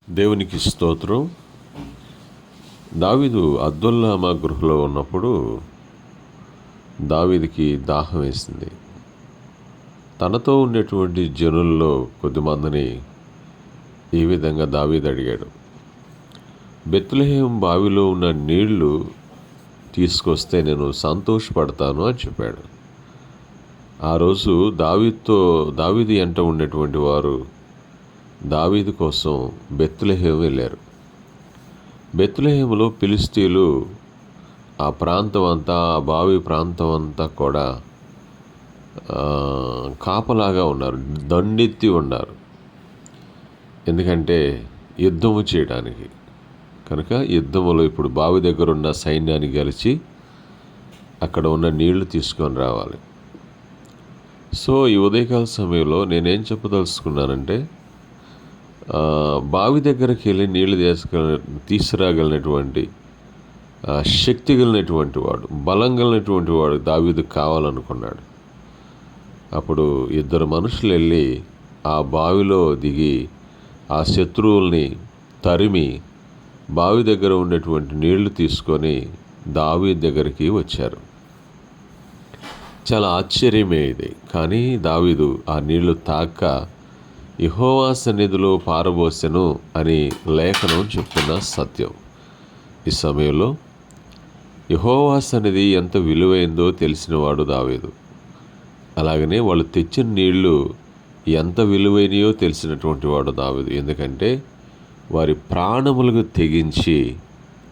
దేవునికి స్తోత్రం. దావీదు అద్దుల్లామా గృహలో ఉన్నప్పుడు దావీదుకి దాహం వేసింది. తనతో ఉండేటువంటి జనుల్లో కొద్దిమందిని ఈ విధంగా దావీదు అడిగాడు. బెత్లెహేం బావిలో ఉన్న నీళ్లు తీసుకొస్తే నేను సంతోషపడతాను అని చెప్పాడు. ఆ రోజు దావీదు వెంట ఉన్నటువంటి వారు దావీదు కోసం బెత్లెహేము వెళ్ళారు. బెత్లెహేములో ఫిలిష్తీయులు ఆ ప్రాంతం అంతా, ఆ బావి ప్రాంతం అంతా కూడా కాపలాగా ఉన్నారు, దండెత్తి ఉన్నారు. ఎందుకంటే యుద్ధము చేయడానికి. కనుక యుద్ధములో ఇప్పుడు బావి దగ్గర ఉన్న సైన్యాన్ని గెలిచి అక్కడ ఉన్న నీళ్లు తీసుకొని రావాలి. సో ఈ ఉదయకాల సమయంలో నేనేం చెప్పదలుచుకున్నానంటే, బావి దగ్గరికి వెళ్ళి నీళ్లు తీసుకురాగలిగినటువంటి శక్తి కలిగినటువంటి వాడు, బలం కలిగినటువంటి వాడు దావీదు కావాలనుకున్నాడు. అప్పుడు ఇద్దరు మనుషులు వెళ్ళి ఆ బావిలో దిగి ఆ శత్రువుల్ని తరిమి బావి దగ్గర ఉండేటువంటి నీళ్లు తీసుకొని దావీదు దగ్గరికి వచ్చారు. చాలా ఆశ్చర్యమే ఇది. కానీ దావీదు ఆ నీళ్లు తాక యెహోవా సన్నిధిలో పారబోసెను అని లేఖనం చెప్తున్న సత్యం. ఈ సమయంలో యెహోవా సన్నిధి ఎంత విలువైందో తెలిసినవాడు దావీదు. అలాగనే వాళ్ళు తెచ్చిన నీళ్లు ఎంత విలువైనయో తెలిసినటువంటి వాడు దావీదు. ఎందుకంటే వారి ప్రాణములకు తెగించి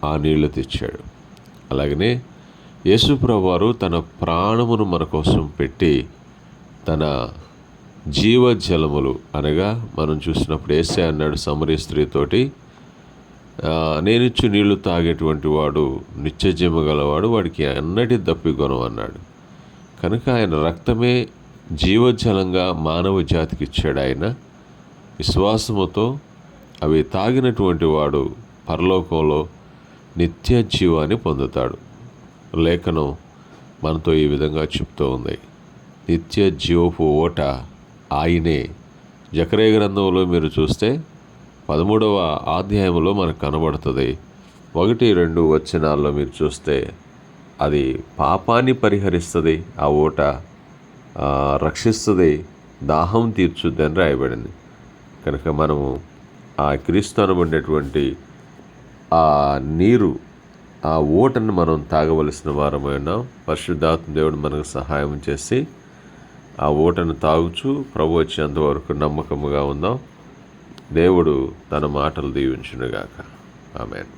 ఆ నీళ్లు తెచ్చాడు. అలాగనే యేసుప్రభువు వారు తన ప్రాణమును మన కోసం పెట్టి తన జీవజలములు అనగా మనం చూసినప్పుడు యేసయ్య అన్నాడు సమరయ స్త్రీతోటి, నేనిచ్చు నీళ్లు తాగేటువంటి వాడు నిత్యజీవము గలవాడు, వాడికి అన్నటి దప్పికొను అన్నాడు. కనుక ఆయన రక్తమే జీవజలంగా మానవ జాతికి ఇచ్చాడు. ఆయన విశ్వాసముతో అవి తాగినటువంటి వాడు పరలోకంలో నిత్య జీవాన్ని పొందుతాడు. లేఖనం మనతో ఈ విధంగా చెప్తూ ఉంది. నిత్య జీవపు ఓట ఆయనే. జకర్యా గ్రంథంలో మీరు చూస్తే 13వ అధ్యాయంలో మనకు కనబడుతుంది. 1-2 వచనాల్లో మీరు చూస్తే అది పాపాన్ని పరిహరిస్తుంది, ఆ ఓట రక్షిస్తుంది, దాహం తీర్చుద్ది అని రాయబడింది. కనుక మనము ఆ క్రీస్తు అనబడినటువంటి ఆ నీరు, ఆ ఓటను మనం తాగవలసిన వారమైన పరిశుద్ధాత్మ దేవుడు మనకు సహాయం చేసి ఆ ఓటను తాగుచు ప్రభు వచ్చేంత వరకు నమ్మకముగా ఉందాం. దేవుడు తన మాటలు దీవించునుగాక. ఆమేన్.